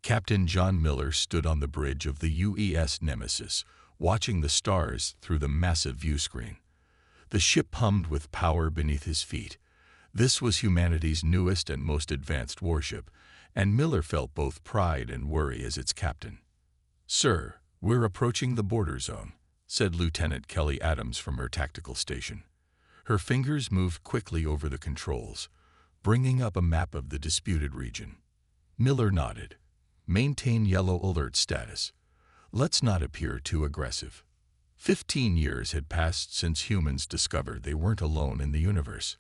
Captain John Miller stood on the bridge of the UES Nemesis, watching the stars through the massive view screen. The ship hummed with power beneath his feet. This was humanity's newest and most advanced warship, and Miller felt both pride and worry as its captain. "Sir, we're approaching the border zone," said Lieutenant Kelly Adams from her tactical station. Her fingers moved quickly over the controls, bringing up a map of the disputed region. Miller nodded. "Maintain yellow alert status. Let's not appear too aggressive." 15 years had passed since humans discovered they weren't alone in the universe.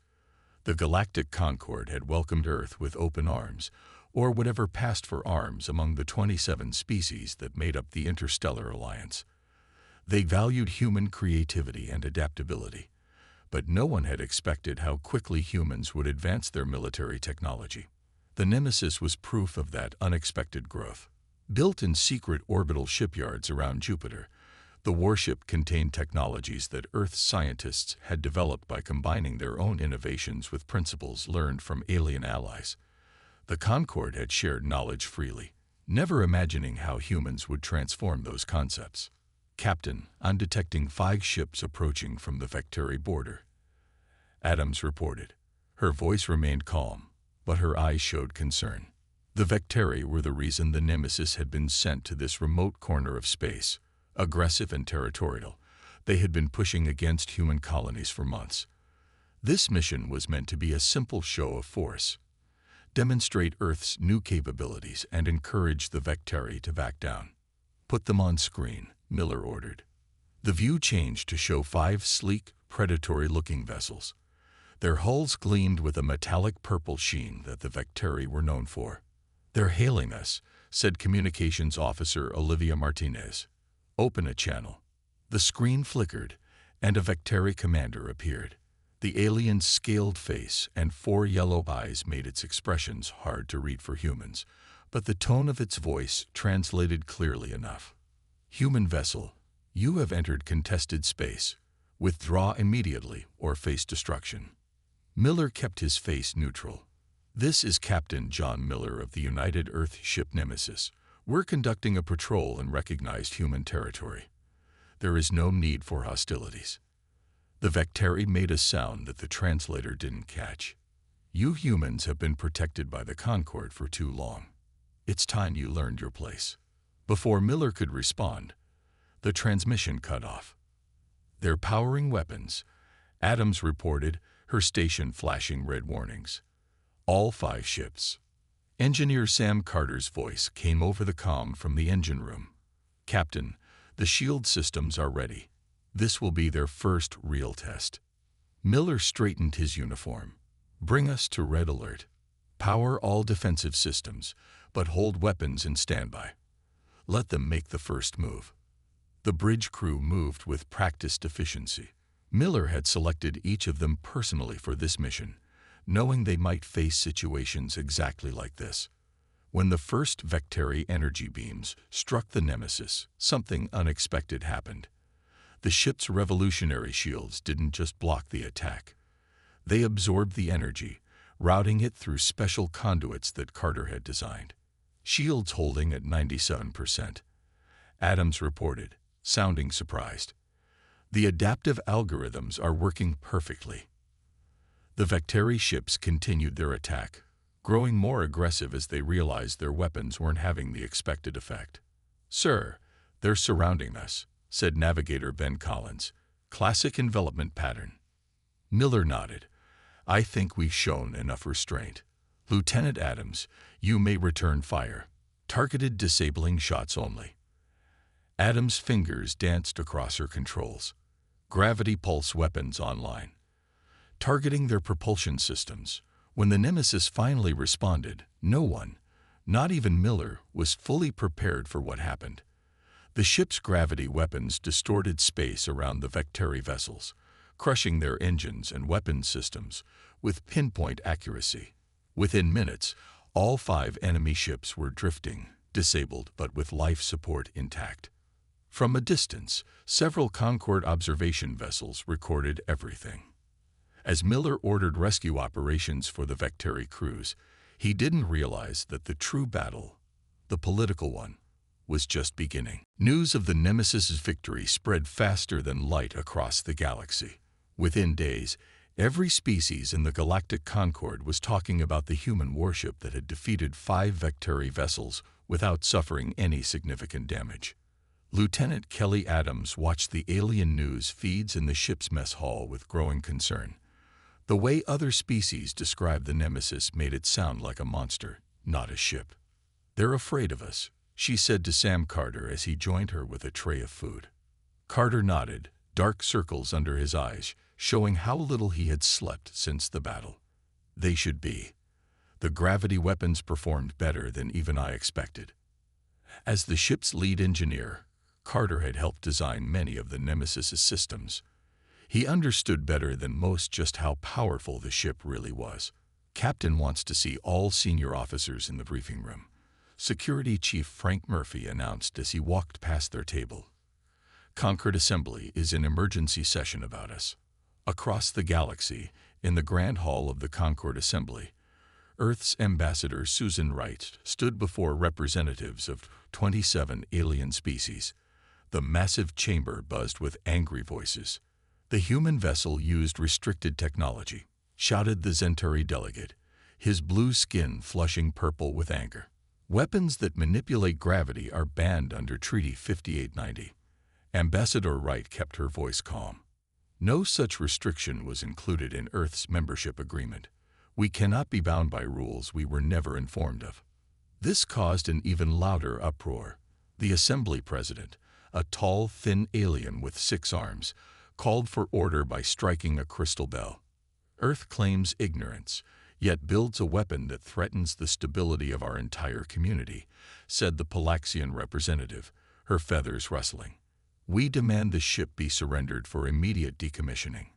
The Galactic Concord had welcomed Earth with open arms, or whatever passed for arms among the 27 species that made up the Interstellar Alliance. They valued human creativity and adaptability, but no one had expected how quickly humans would advance their military technology. The Nemesis was proof of that unexpected growth. Built in secret orbital shipyards around Jupiter, the warship contained technologies that Earth's scientists had developed by combining their own innovations with principles learned from alien allies. The Concorde had shared knowledge freely, never imagining how humans would transform those concepts. "Captain, I'm detecting 5 ships approaching from the Vectari border," Adams reported. Her voice remained calm, but her eyes showed concern. The Vectari were the reason the Nemesis had been sent to this remote corner of space. Aggressive and territorial, they had been pushing against human colonies for months. This mission was meant to be a simple show of force, demonstrate Earth's new capabilities and encourage the Vectari to back down. "Put them on screen," Miller ordered. The view changed to show 5 sleek, predatory-looking vessels. Their hulls gleamed with a metallic purple sheen that the Vectari were known for. "They're hailing us," said Communications Officer Olivia Martinez. "Open a channel." The screen flickered, and a Vectari commander appeared. The alien's scaled face and 4 yellow eyes made its expressions hard to read for humans, but the tone of its voice translated clearly enough. "Human vessel, you have entered contested space. Withdraw immediately or face destruction." Miller kept his face neutral. "This is Captain John Miller of the United Earth ship Nemesis. We're conducting a patrol in recognized human territory. There is no need for hostilities." The Vectari made a sound that the translator didn't catch. "You humans have been protected by the Concorde for too long. It's time you learned your place." Before Miller could respond, the transmission cut off. "They're powering weapons," Adams reported, her station flashing red warnings. "All 5 ships." Engineer Sam Carter's voice came over the comm from the engine room. "Captain, the shield systems are ready. This will be their first real test." Miller straightened his uniform. "Bring us to red alert. Power all defensive systems, but hold weapons in standby. Let them make the first move." The bridge crew moved with practiced efficiency. Miller had selected each of them personally for this mission, knowing they might face situations exactly like this. When the first Vectari energy beams struck the Nemesis, something unexpected happened. The ship's revolutionary shields didn't just block the attack. They absorbed the energy, routing it through special conduits that Carter had designed. "Shields holding at 97%, Adams reported, sounding surprised. "The adaptive algorithms are working perfectly." The Vectari ships continued their attack, growing more aggressive as they realized their weapons weren't having the expected effect. "Sir, they're surrounding us," said Navigator Ben Collins. "Classic envelopment pattern." Miller nodded. "I think we've shown enough restraint. Lieutenant Adams, you may return fire. Targeted disabling shots only." Adams' fingers danced across her controls. Gravity pulse weapons online, targeting their propulsion systems. When the Nemesis finally responded, no one, not even Miller, was fully prepared for what happened. The ship's gravity weapons distorted space around the Vectari vessels, crushing their engines and weapons systems with pinpoint accuracy. Within minutes, all 5 enemy ships were drifting, disabled but with life support intact. From a distance, several Concorde observation vessels recorded everything. As Miller ordered rescue operations for the Vectari crews, he didn't realize that the true battle The political one was just beginning. News of the Nemesis's victory spread faster than light across the galaxy. Within days, every species in the Galactic Concord was talking about the human warship that had defeated 5 Vectari vessels without suffering any significant damage. Lieutenant Kelly Adams watched the alien news feeds in the ship's mess hall with growing concern. The way other species described the Nemesis made it sound like a monster, not a ship. "They're afraid of us," she said to Sam Carter as he joined her with a tray of food. Carter nodded, dark circles under his eyes, showing how little he had slept since the battle. "They should be. The gravity weapons performed better than even I expected." As the ship's lead engineer, Carter had helped design many of the Nemesis's systems. He understood better than most just how powerful the ship really was. "Captain wants to see all senior officers in the briefing room," Security Chief Frank Murphy announced as he walked past their table. "Concord Assembly is in emergency session about us." Across the galaxy, in the Grand Hall of the Concord Assembly, Earth's Ambassador Susan Wright stood before representatives of 27 alien species. The massive chamber buzzed with angry voices. "The human vessel used restricted technology," shouted the Zentari delegate, his blue skin flushing purple with anger. "Weapons that manipulate gravity are banned under Treaty 5890. Ambassador Wright kept her voice calm. "No such restriction was included in Earth's membership agreement. We cannot be bound by rules we were never informed of." This caused an even louder uproar. The Assembly President, a tall, thin alien with 6 arms, called for order by striking a crystal bell. "Earth claims ignorance, yet builds a weapon that threatens the stability of our entire community," said the Palaxian representative, her feathers rustling. "We demand the ship be surrendered for immediate decommissioning."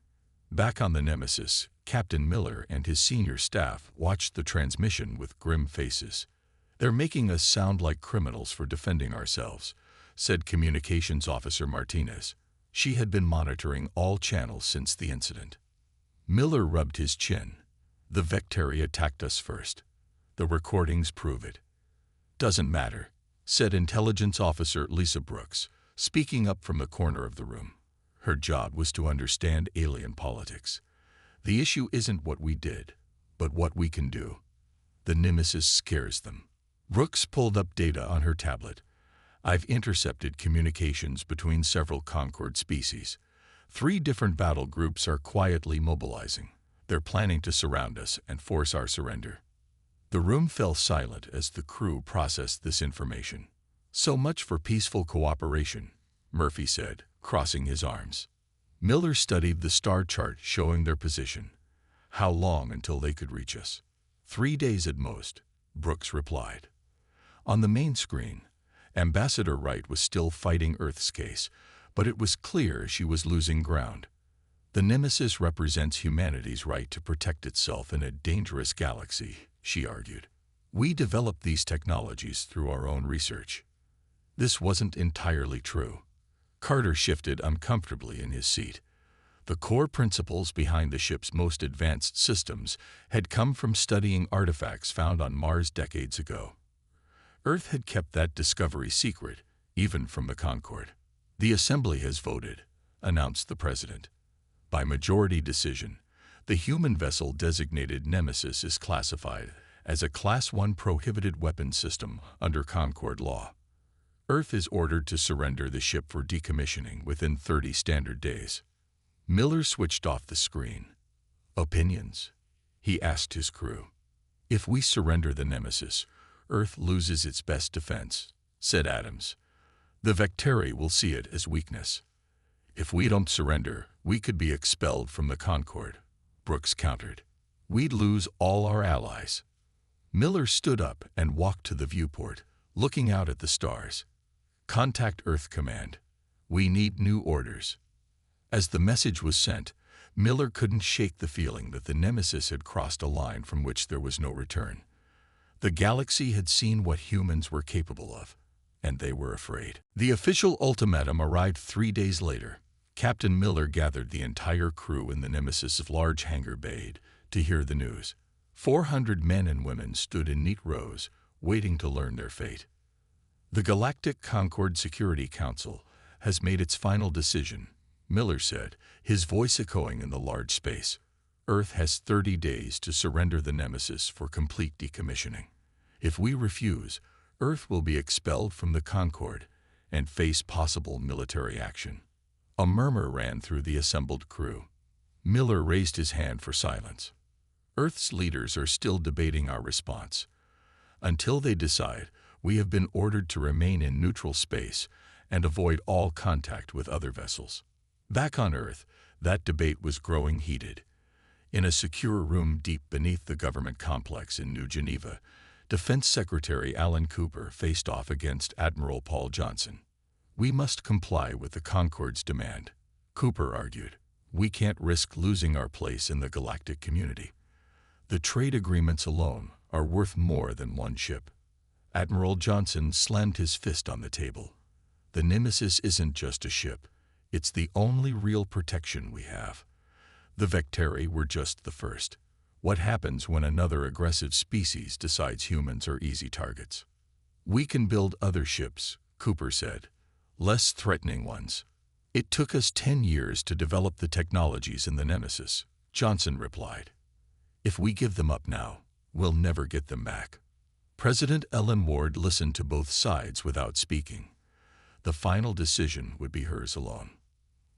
Back on the Nemesis, Captain Miller and his senior staff watched the transmission with grim faces. "They're making us sound like criminals for defending ourselves," said Communications Officer Martinez. She had been monitoring all channels since the incident. Miller rubbed his chin. "The Vectari attacked us first. The recordings prove it." "Doesn't matter," said Intelligence Officer Lisa Brooks, speaking up from the corner of the room. Her job was to understand alien politics. "The issue isn't what we did, but what we can do. The Nemesis scares them." Brooks pulled up data on her tablet. "I've intercepted communications between several Concord species. 3 different battle groups are quietly mobilizing. They're planning to surround us and force our surrender." The room fell silent as the crew processed this information. "So much for peaceful cooperation," Murphy said, crossing his arms. Miller studied the star chart showing their position. "How long until they could reach us?" 3 days at most," Brooks replied. On the main screen, Ambassador Wright was still fighting Earth's case, but it was clear she was losing ground. "The Nemesis represents humanity's right to protect itself in a dangerous galaxy," she argued. "We developed these technologies through our own research." This wasn't entirely true. Carter shifted uncomfortably in his seat. The core principles behind the ship's most advanced systems had come from studying artifacts found on Mars decades ago. Earth had kept that discovery secret, even from the Concord. "The Assembly has voted," announced the President. "By majority decision, the human vessel designated Nemesis is classified as a Class 1 prohibited weapon system under Concord law. Earth is ordered to surrender the ship for decommissioning within 30 standard days." Miller switched off the screen. "Opinions?" he asked his crew. "If we surrender the Nemesis, Earth loses its best defense," said Adams. "The Vectari will see it as weakness." "If we don't surrender, we could be expelled from the Concord," Brooks countered. "We'd lose all our allies." Miller stood up and walked to the viewport, looking out at the stars. "Contact Earth Command. We need new orders." As the message was sent, Miller couldn't shake the feeling that the Nemesis had crossed a line from which there was no return. The galaxy had seen what humans were capable of, and they were afraid. The official ultimatum arrived 3 days later. Captain Miller gathered the entire crew in the Nemesis's large hangar bay to hear the news. 400 men and women stood in neat rows, waiting to learn their fate. The Galactic Concord Security Council has made its final decision, Miller said, his voice echoing in the large space. Earth has 30 days to surrender the Nemesis for complete decommissioning. If we refuse, Earth will be expelled from the Concord and face possible military action. A murmur ran through the assembled crew. Miller raised his hand for silence. Earth's leaders are still debating our response. Until they decide, we have been ordered to remain in neutral space and avoid all contact with other vessels. Back on Earth, that debate was growing heated. In a secure room deep beneath the government complex in New Geneva, Defense Secretary Alan Cooper faced off against Admiral Paul Johnson. We must comply with the Concord's demand, Cooper argued. We can't risk losing our place in the galactic community. The trade agreements alone are worth more than one ship. Admiral Johnson slammed his fist on the table. The Nemesis isn't just a ship. It's the only real protection we have. The Vectari were just the first. What happens when another aggressive species decides humans are easy targets? We can build other ships, Cooper said. Less threatening ones. It took us 10 years to develop the technologies in the Nemesis, Johnson replied. If we give them up now, we'll never get them back. President Ellen Ward listened to both sides without speaking. The final decision would be hers alone.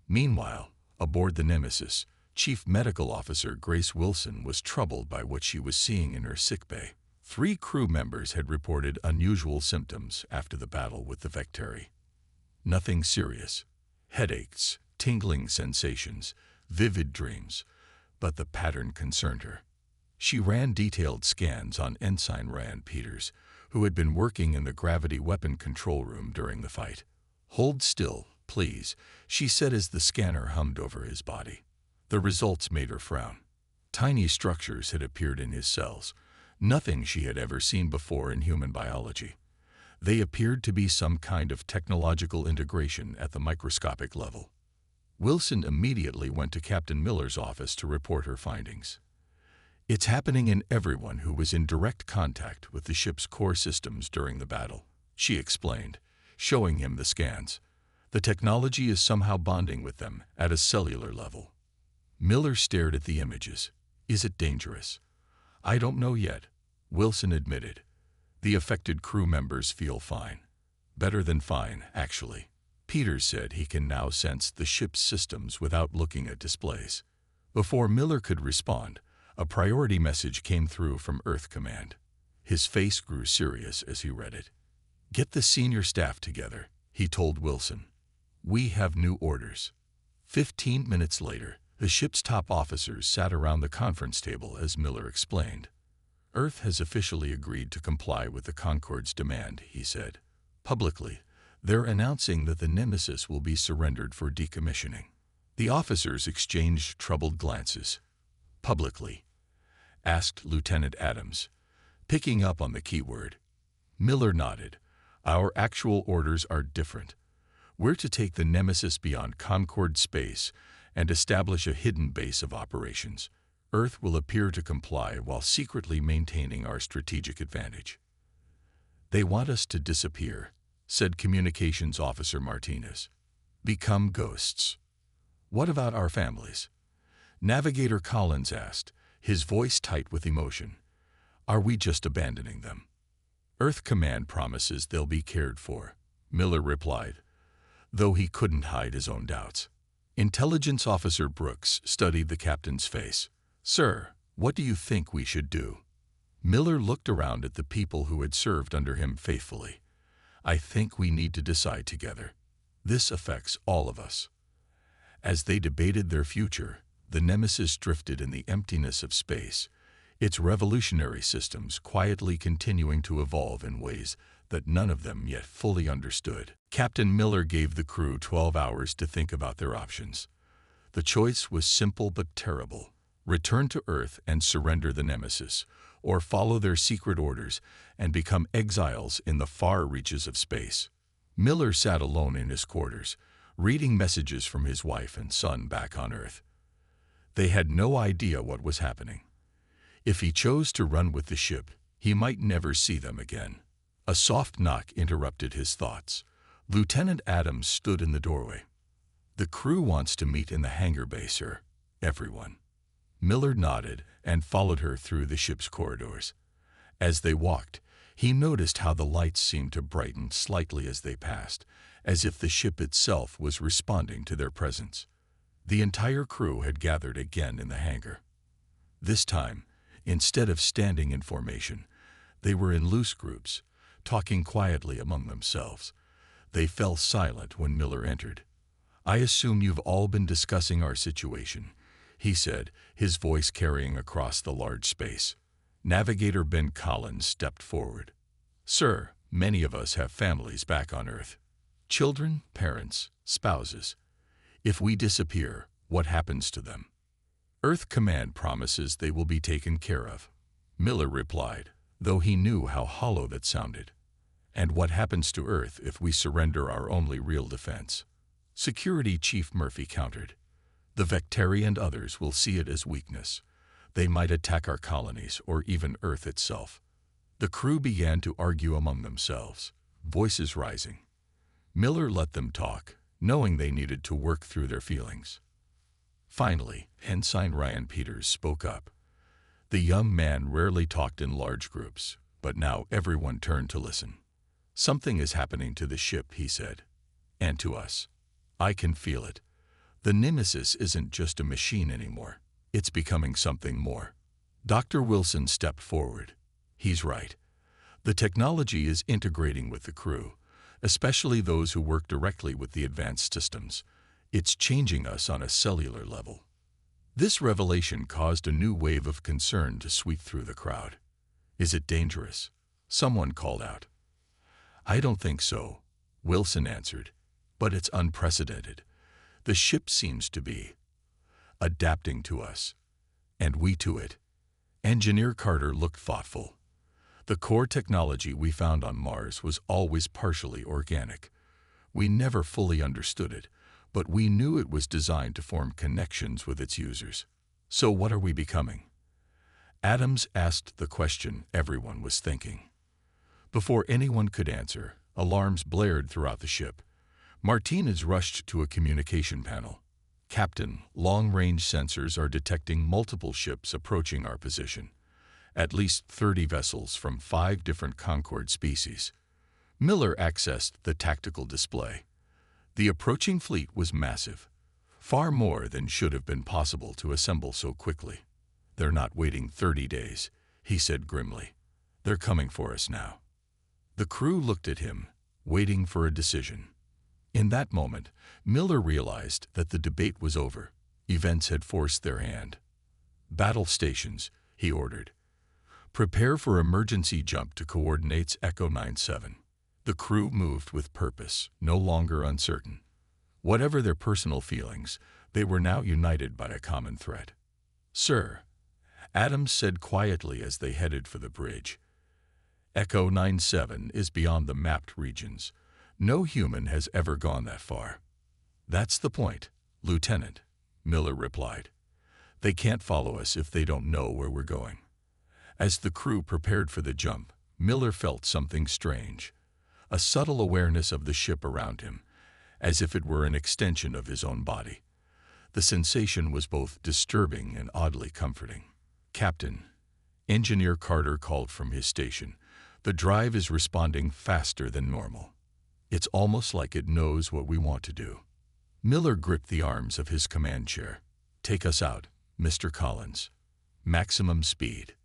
Meanwhile, aboard the Nemesis, Chief Medical Officer Grace Wilson was troubled by what she was seeing in her sickbay. 3 crew members had reported unusual symptoms after the battle with the Vectari. Nothing serious. Headaches, tingling sensations, vivid dreams, but the pattern concerned her. She ran detailed scans on Ensign Rand Peters, who had been working in the gravity weapon control room during the fight. Hold still, please, she said as the scanner hummed over his body. The results made her frown. Tiny structures had appeared in his cells, nothing she had ever seen before in human biology. They appeared to be some kind of technological integration at the microscopic level. Wilson immediately went to Captain Miller's office to report her findings. It's happening in everyone who was in direct contact with the ship's core systems during the battle, she explained, showing him the scans. The technology is somehow bonding with them at a cellular level. Miller stared at the images. Is it dangerous? I don't know yet, Wilson admitted. The affected crew members feel fine. Better than fine, actually. Peters said he can now sense the ship's systems without looking at displays. Before Miller could respond, a priority message came through from Earth Command. His face grew serious as he read it. Get the senior staff together, he told Wilson. We have new orders. 15 minutes later, the ship's top officers sat around the conference table as Miller explained. Earth has officially agreed to comply with the Concord's demand, he said. Publicly, they're announcing that the Nemesis will be surrendered for decommissioning. The officers exchanged troubled glances. Publicly? Asked Lieutenant Adams, picking up on the keyword. Miller nodded. Our actual orders are different. We're to take the Nemesis beyond Concord space and establish a hidden base of operations. Earth will appear to comply while secretly maintaining our strategic advantage. They want us to disappear, said Communications Officer Martinez. Become ghosts. What about our families? Navigator Collins asked, his voice tight with emotion. Are we just abandoning them? Earth Command promises they'll be cared for, Miller replied, though he couldn't hide his own doubts. Intelligence Officer Brooks studied the captain's face. Sir, what do you think we should do? Miller looked around at the people who had served under him faithfully. I think we need to decide together. This affects all of us. As they debated their future, the Nemesis drifted in the emptiness of space, its revolutionary systems quietly continuing to evolve in ways that none of them yet fully understood. Captain Miller gave the crew 12 hours to think about their options. The choice was simple but terrible. Return to Earth and surrender the Nemesis, or follow their secret orders and become exiles in the far reaches of space. Miller sat alone in his quarters, reading messages from his wife and son back on Earth. They had no idea what was happening. If he chose to run with the ship, he might never see them again. A soft knock interrupted his thoughts. Lieutenant Adams stood in the doorway. "The crew wants to meet in the hangar bay, sir. Everyone." Miller nodded and followed her through the ship's corridors. As they walked, he noticed how the lights seemed to brighten slightly as they passed, as if the ship itself was responding to their presence. The entire crew had gathered again in the hangar. This time, instead of standing in formation, they were in loose groups, talking quietly among themselves. They fell silent when Miller entered. "I assume you've all been discussing our situation," he said, his voice carrying across the large space. Navigator Ben Collins stepped forward. "Sir, many of us have families back on Earth. Children, parents, spouses. If we disappear, what happens to them?" "Earth Command promises they will be taken care of," Miller replied, though he knew how hollow that sounded. "And what happens to Earth if we surrender our only real defense?" Security Chief Murphy countered. "The Vectari and others will see it as weakness. They might attack our colonies or even Earth itself." The crew began to argue among themselves, voices rising. Miller let them talk, knowing they needed to work through their feelings. Finally, Ensign Ryan Peters spoke up. The young man rarely talked in large groups, but now everyone turned to listen. "Something is happening to the ship," he said. "And to us. I can feel it. The Nemesis isn't just a machine anymore. It's becoming something more." Dr. Wilson stepped forward. "He's right. The technology is integrating with the crew, especially those who work directly with the advanced systems. It's changing us on a cellular level." This revelation caused a new wave of concern to sweep through the crowd. "Is it dangerous?" someone called out. "I don't think so," Wilson answered, "but it's unprecedented. The ship seems to be adapting to us, and we to it." Engineer Carter looked thoughtful. "The core technology we found on Mars was always partially organic. We never fully understood it, but we knew it was designed to form connections with its users. So what are we becoming?" Adams asked the question everyone was thinking. Before anyone could answer, alarms blared throughout the ship. Martinez rushed to a communication panel. "Captain, long-range sensors are detecting multiple ships approaching our position. At least 30 vessels from 5 different Concorde species." Miller accessed the tactical display. The approaching fleet was massive, far more than should have been possible to assemble so quickly. "They're not waiting 30 days, he said grimly. "They're coming for us now." The crew looked at him, waiting for a decision. In that moment, Miller realized that the debate was over. Events had forced their hand. "Battle stations," he ordered. "Prepare for emergency jump to coordinates Echo 97. The crew moved with purpose, no longer uncertain. Whatever their personal feelings, they were now united by a common threat. "Sir," Adams said quietly as they headed for the bridge, "Echo 97 is beyond the mapped regions. No human has ever gone that far." "That's the point, Lieutenant," Miller replied. "They can't follow us if they don't know where we're going." As the crew prepared for the jump, Miller felt something strange, a subtle awareness of the ship around him, as if it were an extension of his own body. The sensation was both disturbing and oddly comforting. "Captain," Engineer Carter called from his station, "the drive is responding faster than normal. It's almost like it knows what we want to do." Miller gripped the arms of his command chair. "Take us out, Mr. Collins. Maximum speed."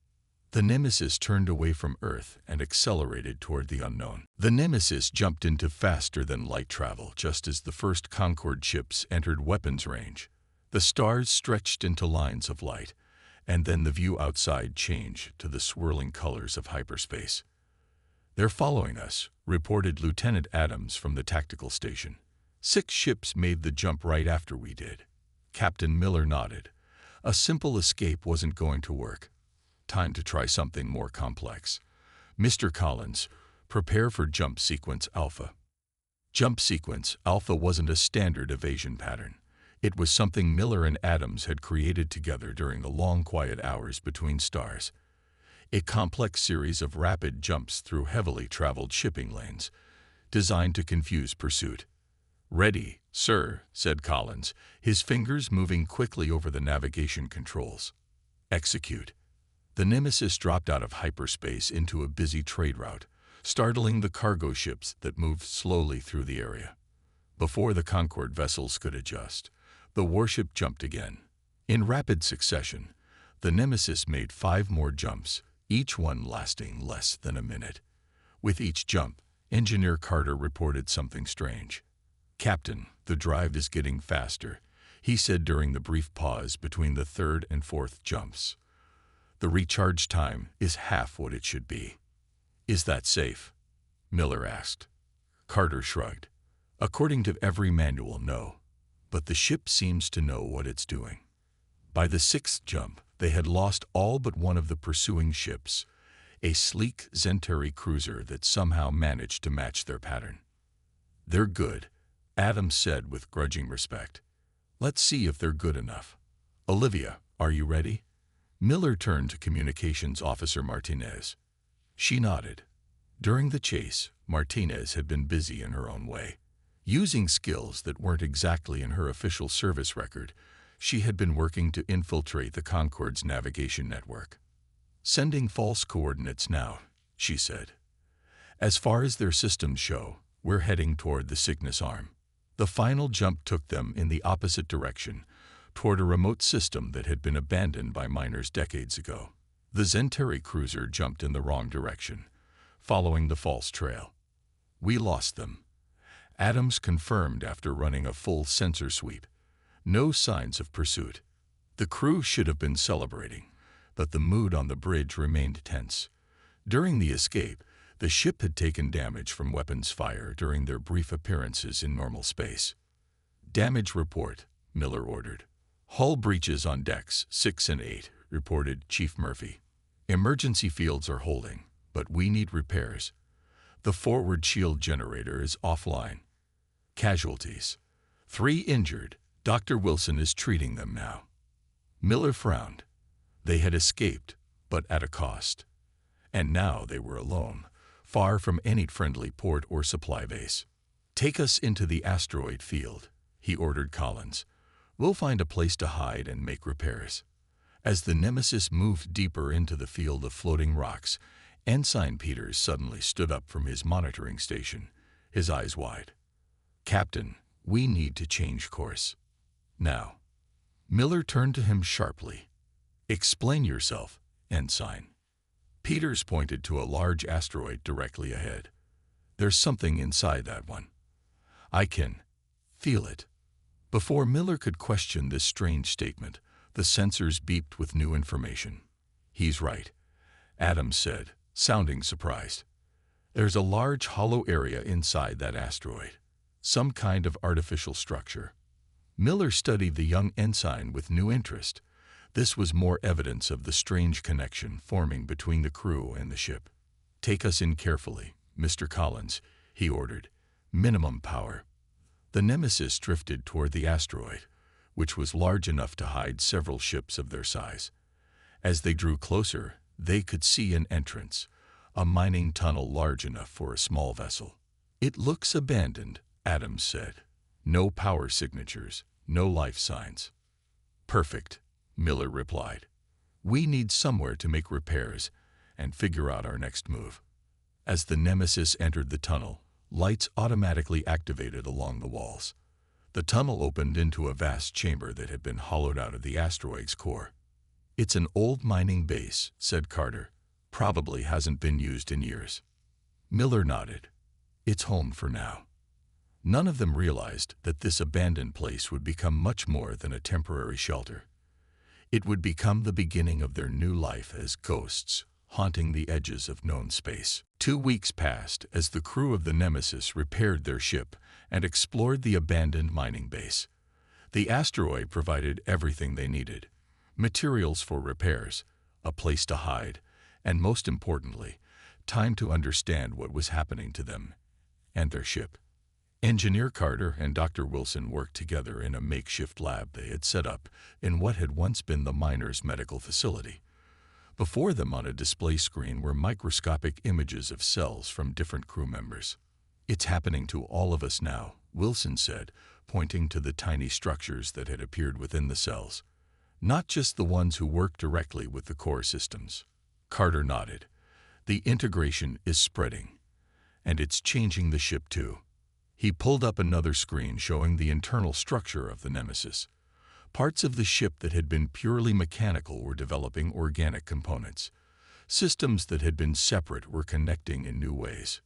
The Nemesis turned away from Earth and accelerated toward the unknown. The Nemesis jumped into faster-than-light travel just as the first Concorde ships entered weapons range. The stars stretched into lines of light, and then the view outside changed to the swirling colors of hyperspace. "They're following us," reported Lieutenant Adams from the tactical station. 6 ships made the jump right after we did." Captain Miller nodded. A simple escape wasn't going to work. Time to try something more complex. "Mr. Collins, prepare for Jump Sequence Alpha." Jump Sequence Alpha wasn't a standard evasion pattern. It was something Miller and Adams had created together during the long quiet hours between stars. a complex series of rapid jumps through heavily traveled shipping lanes, designed to confuse pursuit. "Ready, sir," said Collins, his fingers moving quickly over the navigation controls. "Execute." The Nemesis dropped out of hyperspace into a busy trade route, startling the cargo ships that moved slowly through the area. Before the Concorde vessels could adjust, the warship jumped again. In rapid succession, the Nemesis made 5 more jumps, each one lasting less than a minute. With each jump, Engineer Carter reported something strange. "Captain, the drive is getting faster," he said during the brief pause between the 3rd and 4th jumps. "The recharge time is half what it should be." "Is that safe?" Miller asked. Carter shrugged. "According to every manual, no. But the ship seems to know what it's doing." By the 6th jump, they had lost all but one of the pursuing ships, a sleek Centauri cruiser that somehow managed to match their pattern. "They're good," Adams said with grudging respect. "Let's see if they're good enough. Olivia, are you ready?" Miller turned to Communications Officer Martinez. She nodded. During the chase, Martinez had been busy in her own way. Using skills that weren't exactly in her official service record, she had been working to infiltrate the Concorde's navigation network. "Sending false coordinates now," she said. "As far as their systems show, we're heading toward the Cygnus Arm." The final jump took them in the opposite direction, toward a remote system that had been abandoned by miners decades ago. The Centauri cruiser jumped in the wrong direction, following the false trail. "We lost them," Adams confirmed after running a full sensor sweep. No signs of pursuit. The crew should have been celebrating, but the mood on the bridge remained tense. During the escape, the ship had taken damage from weapons fire during their brief appearances in normal space. "Damage report," Miller ordered. "Hull breaches on decks 6 and 8, reported Chief Murphy. "Emergency fields are holding, but we need repairs. The forward shield generator is offline. Casualties: 3 injured. Dr. Wilson is treating them now." Miller frowned. They had escaped, but at a cost. And now they were alone, far from any friendly port or supply base. "Take us into the asteroid field," he ordered Collins. "We'll find a place to hide and make repairs." As the Nemesis moved deeper into the field of floating rocks, Ensign Peters suddenly stood up from his monitoring station, his eyes wide. "Captain, we need to change course. Now." Miller turned to him sharply. "Explain yourself, Ensign." Peters pointed to a large asteroid directly ahead. "There's something inside that one. I can feel it." Before Miller could question this strange statement, the sensors beeped with new information. "He's right," Adams said, sounding surprised. "There's a large hollow area inside that asteroid, some kind of artificial structure." Miller studied the young ensign with new interest. This was more evidence of the strange connection forming between the crew and the ship. "Take us in carefully, Mr. Collins," he ordered. "Minimum power." The Nemesis drifted toward the asteroid, which was large enough to hide several ships of their size. As they drew closer, they could see an entrance, a mining tunnel large enough for a small vessel. "It looks abandoned," Adams said. "No power signatures, no life signs." "Perfect," Miller replied. "We need somewhere to make repairs and figure out our next move." As the Nemesis entered the tunnel, lights automatically activated along the walls. The tunnel opened into a vast chamber that had been hollowed out of the asteroid's core. "It's an old mining base," said Carter. "Probably hasn't been used in years." Miller nodded. "It's home for now." None of them realized that this abandoned place would become much more than a temporary shelter. It would become the beginning of their new life as ghosts, haunting the edges of known space. 2 weeks passed as the crew of the Nemesis repaired their ship and explored the abandoned mining base. The asteroid provided everything they needed: materials for repairs, a place to hide, and most importantly, time to understand what was happening to them and their ship. Engineer Carter and Dr. Wilson worked together in a makeshift lab they had set up in what had once been the miners' medical facility. Before them on a display screen were microscopic images of cells from different crew members. "It's happening to all of us now," Wilson said, pointing to the tiny structures that had appeared within the cells. "Not just the ones who work directly with the core systems." Carter nodded. "The integration is spreading, and it's changing the ship too." He pulled up another screen showing the internal structure of the Nemesis. Parts of the ship that had been purely mechanical were developing organic components. Systems that had been separate were connecting in new ways.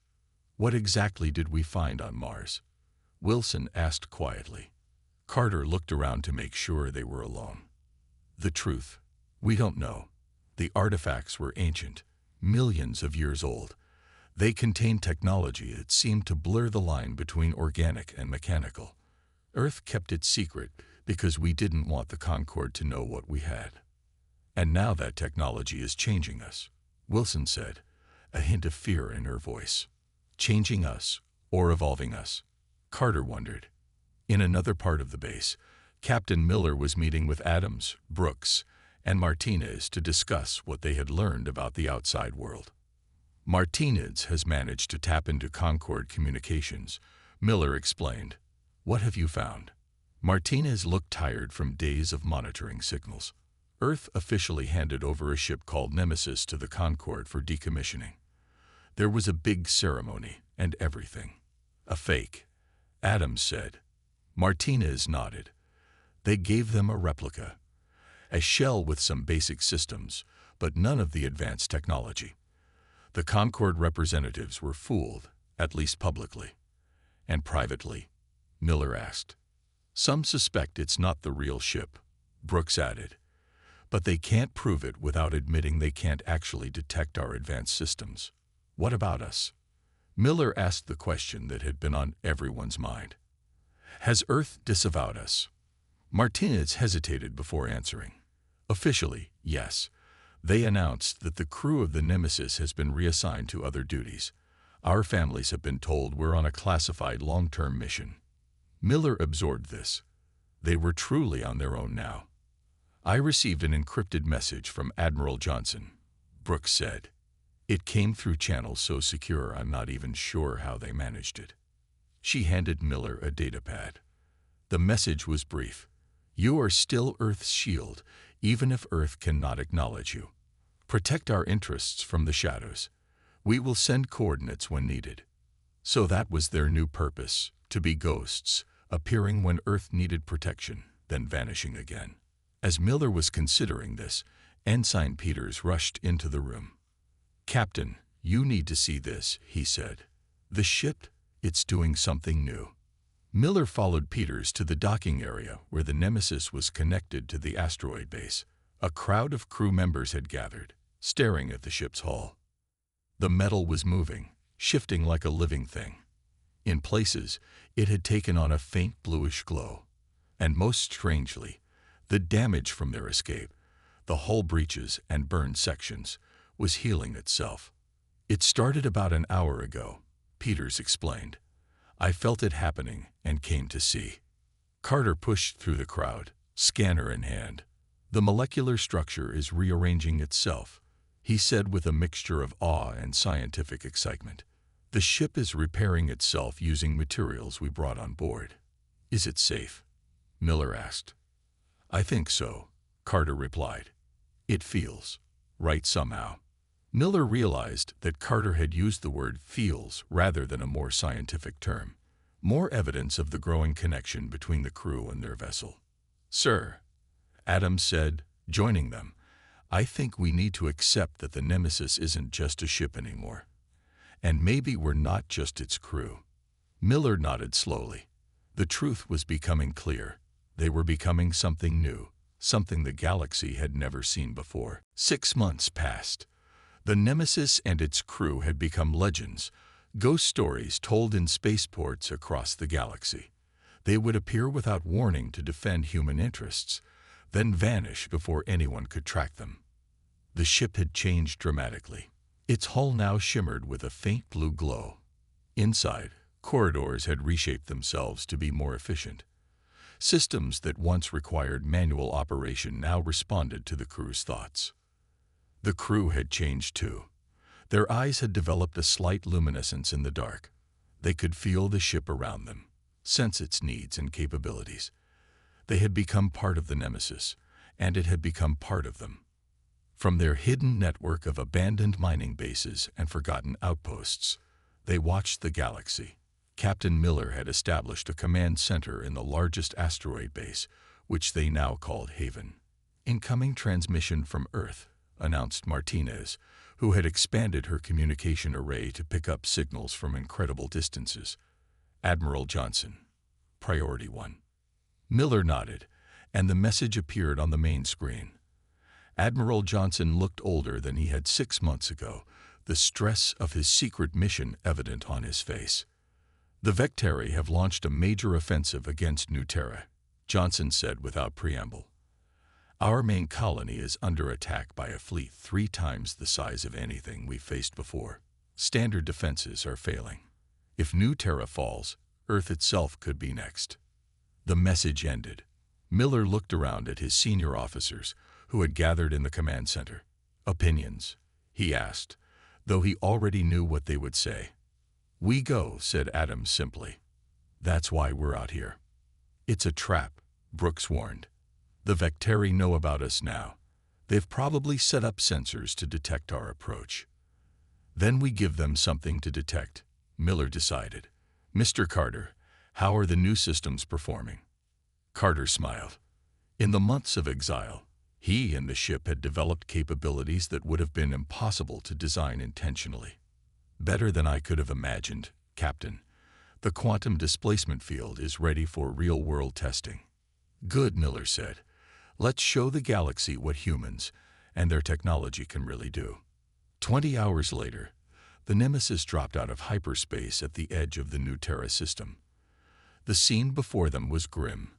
"What exactly did we find on Mars?" Wilson asked quietly. Carter looked around to make sure they were alone. "The truth. We don't know. The artifacts were ancient, millions of years old. They contained technology that seemed to blur the line between organic and mechanical. Earth kept it secret because we didn't want the Concorde to know what we had. And now that technology is changing us," Wilson said, a hint of fear in her voice. "Changing us or evolving us?" Carter wondered. In another part of the base, Captain Miller was meeting with Adams, Brooks, and Martinez to discuss what they had learned about the outside world. "Martinez has managed to tap into Concorde communications," Miller explained. "What have you found?" Martinez looked tired from days of monitoring signals. "Earth officially handed over a ship called Nemesis to the Concorde for decommissioning. There was a big ceremony and everything." "A fake," Adams said. Martinez nodded. "They gave them a replica, a shell with some basic systems, but none of the advanced technology. The Concorde representatives were fooled, at least publicly." "And privately?" Miller asked. "Some suspect it's not the real ship," Brooks added. "But they can't prove it without admitting they can't actually detect our advanced systems." "What about us?" Miller asked the question that had been on everyone's mind. "Has Earth disavowed us?" Martinez hesitated before answering. "Officially, yes. They announced that the crew of the Nemesis has been reassigned to other duties. Our families have been told we're on a classified long-term mission." Miller absorbed this. They were truly on their own now. "I received an encrypted message from Admiral Johnson," Brooks said. "It came through channels so secure I'm not even sure how they managed it." She handed Miller a datapad. The message was brief. "You are still Earth's shield, even if Earth cannot acknowledge you. Protect our interests from the shadows. We will send coordinates when needed." So that was their new purpose, to be ghosts, appearing when Earth needed protection, then vanishing again. As Miller was considering this, Ensign Peters rushed into the room. "Captain, you need to see this," he said. "The ship, it's doing something new." Miller followed Peters to the docking area where the Nemesis was connected to the asteroid base. A crowd of crew members had gathered, staring at the ship's hull. The metal was moving, shifting like a living thing. In places, it had taken on a faint bluish glow. And most strangely, the damage from their escape, the hull breaches and burned sections, was healing itself. "It started about an hour ago," Peters explained. "I felt it happening and came to see." Carter pushed through the crowd, scanner in hand. "The molecular structure is rearranging itself," he said with a mixture of awe and scientific excitement. "The ship is repairing itself using materials we brought on board." "Is it safe?" Miller asked. "I think so," Carter replied. "It feels right somehow." Miller realized that Carter had used the word "feels" rather than a more scientific term. More evidence of the growing connection between the crew and their vessel. "Sir," Adams said, joining them, "I think we need to accept that the Nemesis isn't just a ship anymore. And maybe we're not just its crew." Miller nodded slowly. The truth was becoming clear. They were becoming something new, something the galaxy had never seen before. 6 months passed. The Nemesis and its crew had become legends, ghost stories told in spaceports across the galaxy. They would appear without warning to defend human interests, then vanish before anyone could track them. The ship had changed dramatically. Its hull now shimmered with a faint blue glow. Inside, corridors had reshaped themselves to be more efficient. Systems that once required manual operation now responded to the crew's thoughts. The crew had changed too. Their eyes had developed a slight luminescence in the dark. They could feel the ship around them, sense its needs and capabilities. They had become part of the Nemesis, and it had become part of them. From their hidden network of abandoned mining bases and forgotten outposts, they watched the galaxy. Captain Miller had established a command center in the largest asteroid base, which they now called Haven. "Incoming transmission from Earth," announced Martinez, who had expanded her communication array to pick up signals from incredible distances. "Admiral Johnson, Priority 1. Miller nodded, and the message appeared on the main screen. Admiral Johnson looked older than he had 6 months ago, the stress of his secret mission evident on his face. "The Vectari have launched a major offensive against New Terra," Johnson said without preamble. "Our main colony is under attack by a fleet 3 times the size of anything we've faced before. Standard defenses are failing. If New Terra falls, Earth itself could be next." The message ended. Miller looked around at his senior officers, who had gathered in the command center. "Opinions?" he asked, though he already knew what they would say. "We go," said Adams simply. "That's why we're out here." "It's a trap," Brooks warned. "The Vectari know about us now. They've probably set up sensors to detect our approach." "Then we give them something to detect," Miller decided. "Mr. Carter, how are the new systems performing?" Carter smiled. In the months of exile, he and the ship had developed capabilities that would have been impossible to design intentionally. "Better than I could have imagined, Captain. The quantum displacement field is ready for real-world testing." "Good," Miller said. "Let's show the galaxy what humans and their technology can really do." 20 hours later, the Nemesis dropped out of hyperspace at the edge of the New Terra system. The scene before them was grim.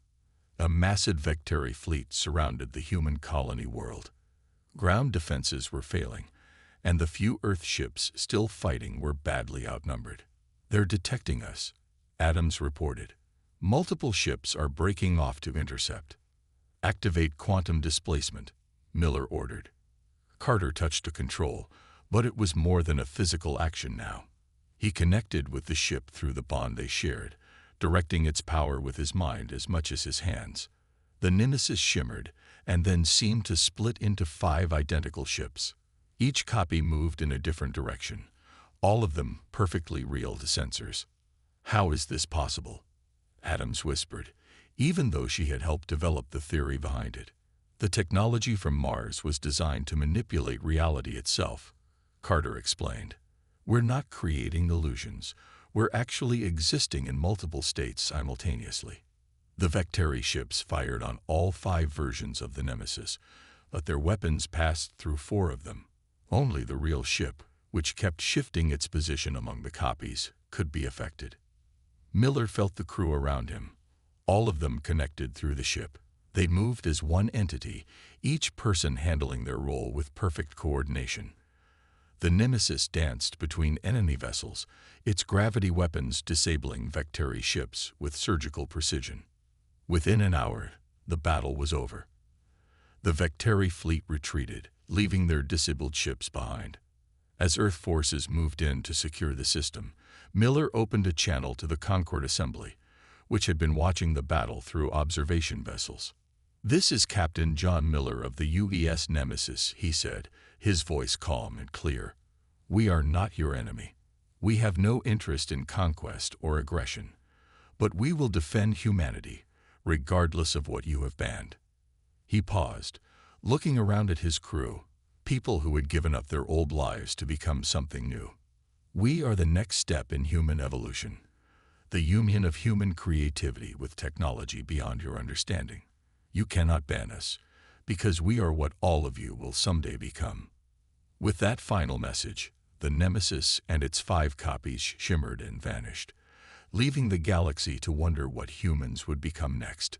A massive Vectari fleet surrounded the human colony world. Ground defenses were failing, and the few Earth ships still fighting were badly outnumbered. "They're detecting us," Adams reported. "Multiple ships are breaking off to intercept." "Activate quantum displacement," Miller ordered. Carter touched a control, but it was more than a physical action now. He connected with the ship through the bond they shared, directing its power with his mind as much as his hands. The Nemesis shimmered and then seemed to split into 5 identical ships. Each copy moved in a different direction, all of them perfectly real to sensors. "How is this possible?" Adams whispered, even though she had helped develop the theory behind it. "The technology from Mars was designed to manipulate reality itself," Carter explained. "We're not creating illusions. We're actually existing in multiple states simultaneously." The Vectari ships fired on all 5 versions of the Nemesis, but their weapons passed through 4 of them. Only the real ship, which kept shifting its position among the copies, could be affected. Miller felt the crew around him, all of them connected through the ship. They moved as one entity, each person handling their role with perfect coordination. The Nemesis danced between enemy vessels, its gravity weapons disabling Vectari ships with surgical precision. Within an hour, the battle was over. The Vectari fleet retreated, leaving their disabled ships behind. As Earth forces moved in to secure the system, Miller opened a channel to the Concord Assembly, which had been watching the battle through observation vessels. "This is Captain John Miller of the UES Nemesis," he said, his voice calm and clear. "We are not your enemy. We have no interest in conquest or aggression, but we will defend humanity, regardless of what you have banned." He paused, looking around at his crew, people who had given up their old lives to become something new. "We are the next step in human evolution, the union of human creativity with technology beyond your understanding. You cannot ban us, because we are what all of you will someday become." With that final message, the Nemesis and its 5 copies shimmered and vanished, leaving the galaxy to wonder what humans would become next.